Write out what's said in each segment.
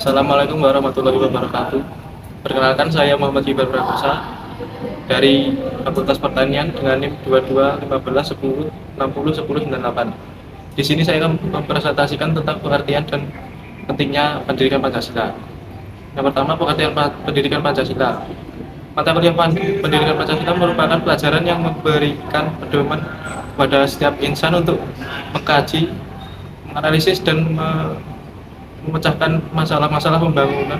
Assalamualaikum warahmatullahi wabarakatuh. Perkenalkan, saya Muhammad Ibar Prakosa dari Fakultas Pertanian dengan NIM 22 15 10 60 10 98. Di sini saya akan mempresentasikan tentang pengertian dan pentingnya pendidikan Pancasila. Yang pertama, pengertian pendidikan Pancasila. Mata kuliah pendidikan Pancasila merupakan pelajaran yang memberikan pedoman kepada setiap insan untuk mengkaji, menganalisis, dan memecahkan masalah-masalah pembangunan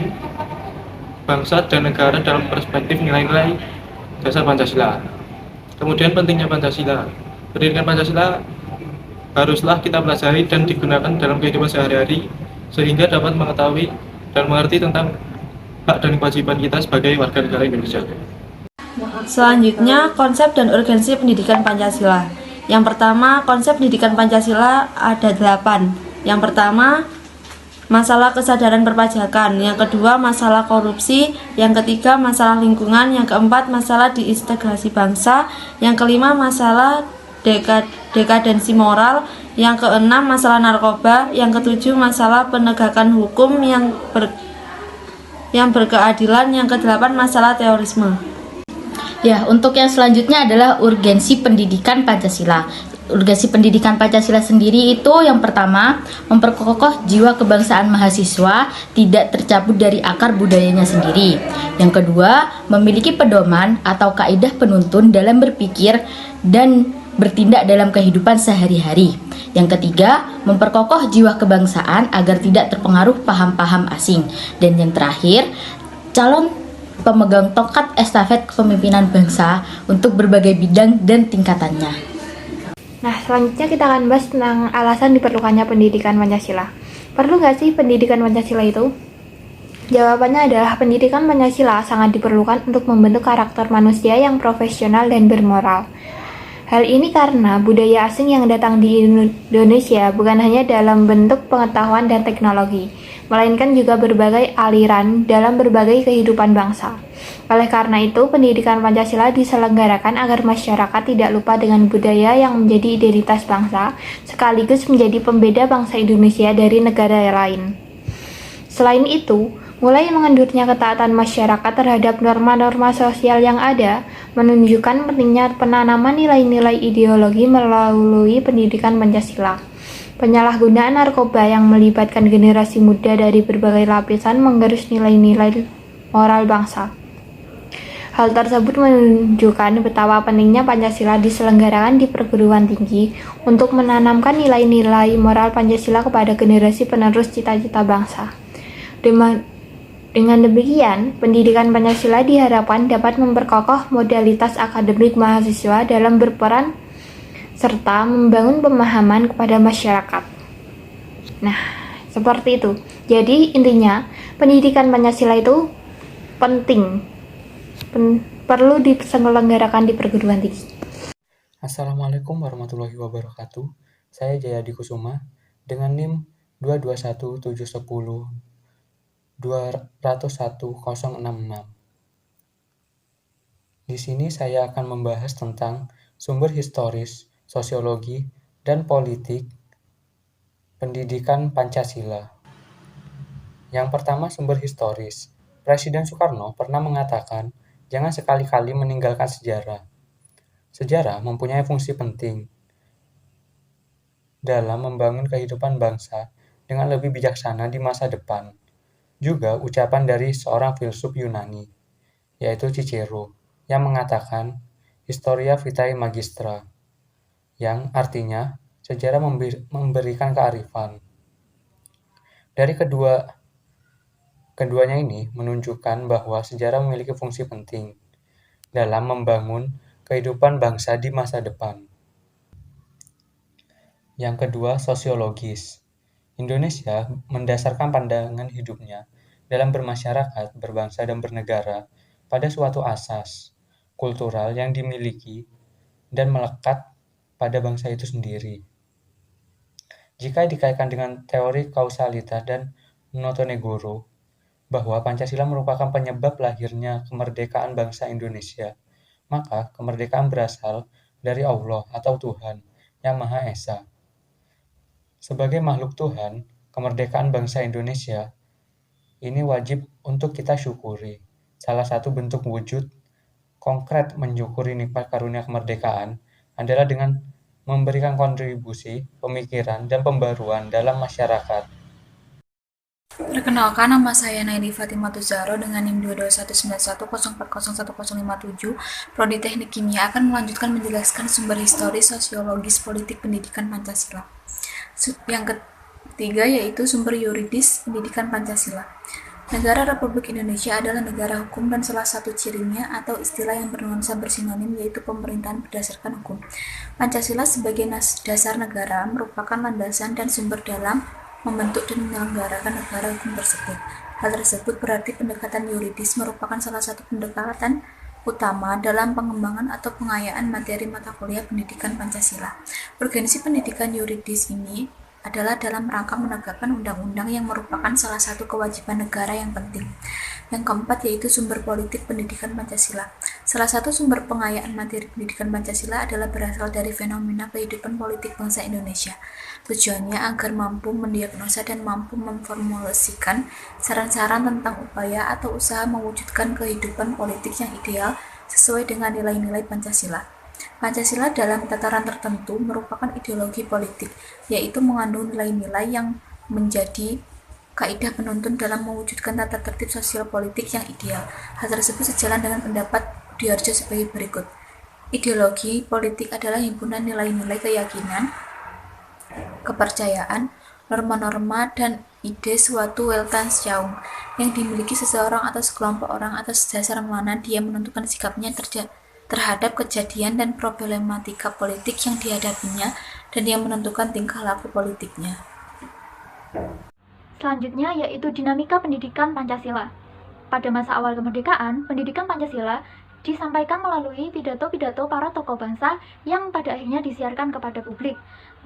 bangsa dan negara dalam perspektif nilai-nilai dasar Pancasila. Kemudian pentingnya Pancasila. Pendidikan Pancasila haruslah kita pelajari dan digunakan dalam kehidupan sehari-hari sehingga dapat mengetahui dan mengerti tentang hak dan kewajiban kita sebagai warga negara Indonesia. Selanjutnya, konsep dan urgensi pendidikan Pancasila. Yang pertama, konsep pendidikan Pancasila ada 8. Yang pertama, masalah kesadaran perpajakan. Yang kedua, masalah korupsi. Yang ketiga, masalah lingkungan. Yang keempat, masalah diintegrasi bangsa. Yang kelima, masalah dekadensi moral. Yang keenam, masalah narkoba. Yang ketujuh, masalah penegakan hukum yang berkeadilan. Yang kedelapan, masalah terorisme. Ya, untuk yang selanjutnya adalah urgensi pendidikan Pancasila. Urgensi pendidikan Pancasila sendiri itu yang pertama, memperkokoh jiwa kebangsaan mahasiswa tidak tercabut dari akar budayanya sendiri. Yang kedua, memiliki pedoman atau kaidah penuntun dalam berpikir dan bertindak dalam kehidupan sehari-hari. Yang ketiga, memperkokoh jiwa kebangsaan agar tidak terpengaruh paham-paham asing. Dan yang terakhir, calon pemegang tongkat estafet kepemimpinan bangsa untuk berbagai bidang dan tingkatannya. Nah, selanjutnya kita akan bahas tentang alasan diperlukannya pendidikan Pancasila. Perlu nggak sih pendidikan Pancasila itu? Jawabannya adalah pendidikan Pancasila sangat diperlukan untuk membentuk karakter manusia yang profesional dan bermoral. Hal ini karena budaya asing yang datang di Indonesia bukan hanya dalam bentuk pengetahuan dan teknologi, melainkan juga berbagai aliran dalam berbagai kehidupan bangsa. Oleh karena itu, pendidikan Pancasila diselenggarakan agar masyarakat tidak lupa dengan budaya yang menjadi identitas bangsa, sekaligus menjadi pembeda bangsa Indonesia dari negara lain. Selain itu, mulai mengendurnya ketaatan masyarakat terhadap norma-norma sosial yang ada, menunjukkan pentingnya penanaman nilai-nilai ideologi melalui pendidikan Pancasila. Penyalahgunaan narkoba yang melibatkan generasi muda dari berbagai lapisan menggerus nilai-nilai moral bangsa. Hal tersebut menunjukkan betapa pentingnya Pancasila diselenggarakan di perguruan tinggi untuk menanamkan nilai-nilai moral Pancasila kepada generasi penerus cita-cita bangsa. Dengan demikian, pendidikan Pancasila diharapkan dapat memperkokoh modalitas akademik mahasiswa dalam berperan serta membangun pemahaman kepada masyarakat. Nah, seperti itu. Jadi intinya, pendidikan Pancasila itu penting, perlu diselenggarakan di perguruan tinggi. Assalamualaikum warahmatullahi wabarakatuh. Saya Jayadi Kusuma dengan NIM 221710 201066. Di sini saya akan membahas tentang sumber historis, sosiologi, dan politik pendidikan Pancasila. Yang pertama, sumber historis. Presiden Soekarno pernah mengatakan, jangan sekali-kali meninggalkan sejarah. Sejarah mempunyai fungsi penting dalam membangun kehidupan bangsa dengan lebih bijaksana di masa depan. Juga ucapan dari seorang filsuf Yunani, yaitu Cicero, yang mengatakan Historia Vitae Magistra, yang artinya sejarah memberikan kearifan. Dari keduanya ini menunjukkan bahwa sejarah memiliki fungsi penting dalam membangun kehidupan bangsa di masa depan. Yang kedua, sosiologis. Indonesia mendasarkan pandangan hidupnya dalam bermasyarakat, berbangsa, dan bernegara pada suatu asas kultural yang dimiliki dan melekat pada bangsa itu sendiri. Jika dikaitkan dengan teori kausalitas dan Notonegoro, bahwa Pancasila merupakan penyebab lahirnya kemerdekaan bangsa Indonesia, maka kemerdekaan berasal dari Allah atau Tuhan yang Maha Esa. Sebagai makhluk Tuhan, kemerdekaan bangsa Indonesia Ini wajib untuk kita syukuri. Salah satu bentuk wujud konkret mensyukuri nikmat karunia kemerdekaan adalah dengan memberikan kontribusi, pemikiran, dan pembaruan dalam masyarakat. Perkenalkan, nama saya Naili Fatimah Tuzaro dengan NIM 2219104011057, Prodi Teknik Kimia, akan melanjutkan menjelaskan sumber historis, sosiologis, politik, pendidikan Pancasila. Yang ketiga yaitu sumber yuridis pendidikan Pancasila. Negara Republik Indonesia adalah negara hukum dan salah satu cirinya atau istilah yang bernuansa bersinonim yaitu pemerintahan berdasarkan hukum. Pancasila sebagai dasar negara merupakan landasan dan sumber dalam membentuk dan menyelenggarakan negara hukum tersebut. Hal tersebut berarti pendekatan yuridis merupakan salah satu pendekatan utama dalam pengembangan atau pengayaan materi mata kuliah pendidikan Pancasila. Urgensi pendidikan yuridis ini adalah dalam rangka menegakkan undang-undang yang merupakan salah satu kewajiban negara yang penting. Yang keempat yaitu sumber politik pendidikan Pancasila. Salah satu sumber pengayaan materi pendidikan Pancasila adalah berasal dari fenomena kehidupan politik bangsa Indonesia. Tujuannya agar mampu mendiagnosa dan mampu memformulasikan saran-saran tentang upaya atau usaha mewujudkan kehidupan politik yang ideal sesuai dengan nilai-nilai Pancasila. Pancasila dalam tataran tertentu merupakan ideologi politik, yaitu mengandung nilai-nilai yang menjadi kaidah penuntun dalam mewujudkan tata tertib sosial politik yang ideal. Hal tersebut sejalan dengan pendapat Budiarjo sebagai berikut. Ideologi politik adalah himpunan nilai-nilai keyakinan, kepercayaan, norma-norma, dan ide suatu Weltanschauung yang dimiliki seseorang atau sekelompok orang atas dasar mana dia menentukan sikapnya terhadap kejadian dan problematika politik yang dihadapinya dan yang menentukan tingkah laku politiknya. Selanjutnya yaitu dinamika pendidikan Pancasila. Pada masa awal kemerdekaan, pendidikan Pancasila disampaikan melalui pidato-pidato para tokoh bangsa yang pada akhirnya disiarkan kepada publik.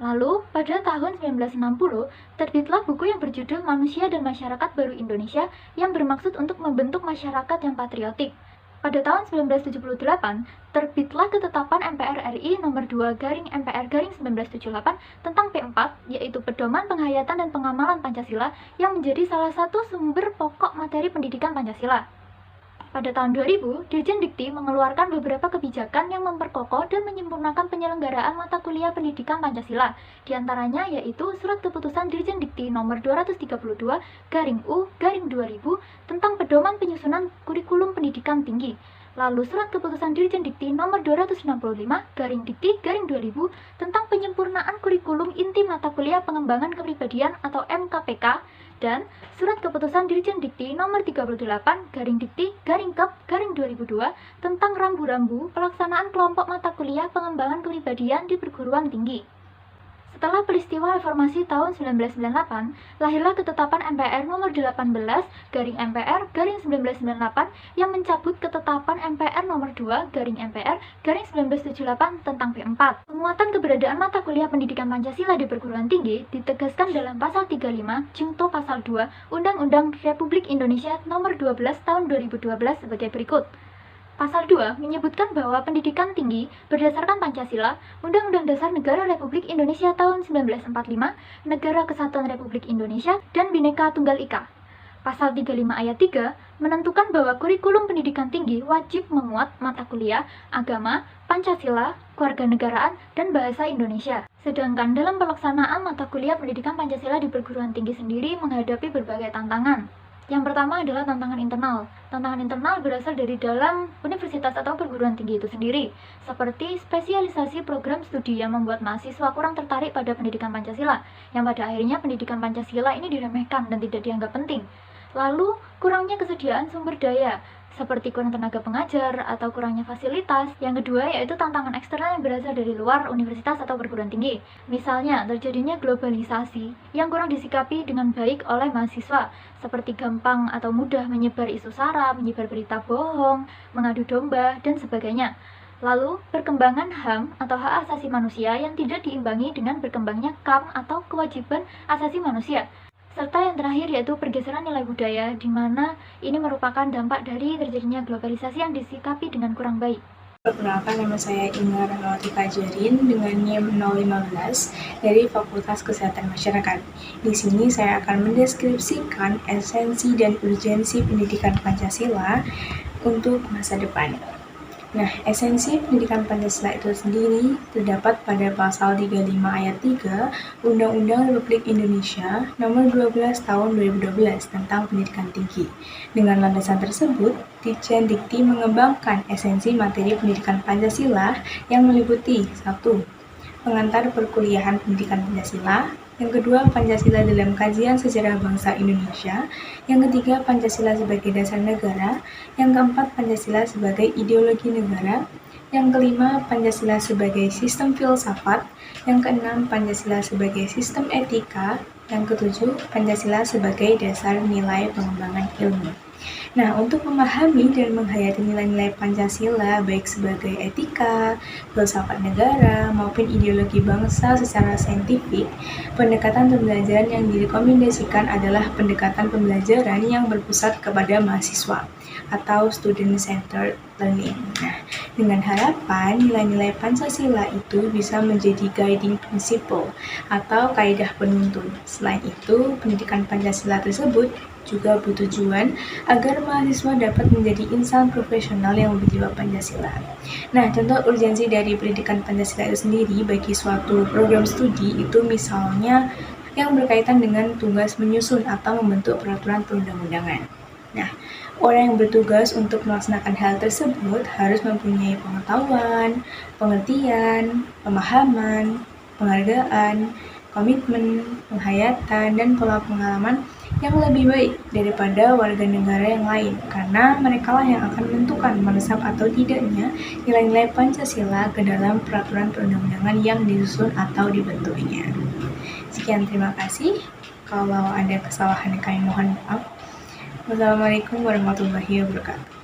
Lalu, pada tahun 1960, terbitlah buku yang berjudul Manusia dan Masyarakat Baru Indonesia yang bermaksud untuk membentuk masyarakat yang patriotik. Pada tahun 1978, terbitlah Ketetapan MPR RI nomor 2/MPR/1978 tentang P4, yaitu Pedoman Penghayatan dan Pengamalan Pancasila yang menjadi salah satu sumber pokok materi pendidikan Pancasila. Pada tahun 2000, Dirjen Dikti mengeluarkan beberapa kebijakan yang memperkokoh dan menyempurnakan penyelenggaraan mata kuliah pendidikan Pancasila. Di antaranya yaitu Surat Keputusan Dirjen Dikti nomor 232/U/2000 tentang pedoman penyusunan kurikulum pendidikan tinggi. Lalu Surat Keputusan Dirjen Dikti nomor 265/Dikti/2000 tentang penyempurnaan kurikulum inti mata kuliah pengembangan kepribadian atau MKPK, dan Surat Keputusan Dirjen Dikti nomor 38/Dikti/Kep/2002 tentang rambu-rambu pelaksanaan kelompok mata kuliah pengembangan kepribadian di perguruan tinggi. Setelah peristiwa reformasi tahun 1998, lahirlah Ketetapan MPR nomor 18/MPR/1998 yang mencabut Ketetapan MPR nomor 2/MPR/1978 tentang P4. Penguatan keberadaan mata kuliah pendidikan Pancasila di perguruan tinggi ditegaskan dalam Pasal 35 Jungto Pasal 2 Undang-Undang Republik Indonesia nomor 12 tahun 2012 sebagai berikut. Pasal 2 menyebutkan bahwa pendidikan tinggi berdasarkan Pancasila, Undang-Undang Dasar Negara Republik Indonesia tahun 1945, Negara Kesatuan Republik Indonesia, dan Bhinneka Tunggal Ika. Pasal 35 ayat 3 menentukan bahwa kurikulum pendidikan tinggi wajib memuat mata kuliah, agama, Pancasila, kewarganegaraan, dan bahasa Indonesia. Sedangkan dalam pelaksanaan mata kuliah pendidikan Pancasila di perguruan tinggi sendiri menghadapi berbagai tantangan. Yang pertama adalah tantangan internal. Tantangan internal berasal dari dalam universitas atau perguruan tinggi itu sendiri, seperti spesialisasi program studi yang membuat mahasiswa kurang tertarik pada pendidikan Pancasila, yang pada akhirnya pendidikan Pancasila ini diremehkan dan tidak dianggap penting. Lalu, kurangnya kesediaan sumber daya, seperti kurang tenaga pengajar atau kurangnya fasilitas. Yang kedua yaitu tantangan eksternal yang berasal dari luar universitas atau perguruan tinggi. Misalnya, terjadinya globalisasi yang kurang disikapi dengan baik oleh mahasiswa, seperti gampang atau mudah menyebar isu sara, menyebar berita bohong, mengadu domba, dan sebagainya. Lalu, perkembangan HAM atau hak asasi manusia yang tidak diimbangi dengan berkembangnya KAM atau kewajiban asasi manusia. Serta yang terakhir yaitu pergeseran nilai budaya, di mana ini merupakan dampak dari terjadinya globalisasi yang disikapi dengan kurang baik. Perkenalkan, nama saya Inga Rahmawati Fajarin dengan NIM 015 dari Fakultas Kesehatan Masyarakat. Di sini saya akan mendeskripsikan esensi dan urgensi pendidikan Pancasila untuk masa depan. Nah, esensi pendidikan Pancasila itu sendiri terdapat pada pasal 35 ayat 3 Undang-Undang Republik Indonesia Nomor 12 Tahun 2012 tentang pendidikan tinggi. Dengan landasan tersebut, Ditjen Dikti mengembangkan esensi materi pendidikan Pancasila yang meliputi 1. Pengantar perkuliahan pendidikan Pancasila. Yang kedua, Pancasila dalam kajian sejarah bangsa Indonesia. Yang ketiga, Pancasila sebagai dasar negara. Yang keempat, Pancasila sebagai ideologi negara. Yang kelima, Pancasila sebagai sistem filsafat. Yang keenam, Pancasila sebagai sistem etika. Yang ketujuh, Pancasila sebagai dasar nilai pengembangan ilmu. Nah, untuk memahami dan menghayati nilai-nilai Pancasila baik sebagai etika, filsafat negara, maupun ideologi bangsa secara saintifik, pendekatan pembelajaran yang direkomendasikan adalah pendekatan pembelajaran yang berpusat kepada mahasiswa atau student-centered learning. Nah, dengan harapan nilai-nilai Pancasila itu bisa menjadi guiding principle atau kaidah penuntun. Selain itu, pendidikan Pancasila tersebut juga bertujuan agar mahasiswa dapat menjadi insan profesional yang berjiwa Pancasila. Nah, contoh urgensi dari pendidikan Pancasila itu sendiri bagi suatu program studi itu misalnya yang berkaitan dengan tugas menyusun atau membentuk peraturan perundang-undangan. Nah, orang yang bertugas untuk melaksanakan hal tersebut harus mempunyai pengetahuan, pengertian, pemahaman, penghargaan, komitmen, penghayatan, dan pola pengalaman yang lebih baik daripada warga negara yang lain, karena merekalah yang akan menentukan meresap atau tidaknya nilai-nilai Pancasila ke dalam peraturan perundang-undangan yang disusun atau dibentuknya. Sekian, terima kasih. Kalau ada kesalahan kami mohon maaf. Wassalamualaikum warahmatullahi wabarakatuh.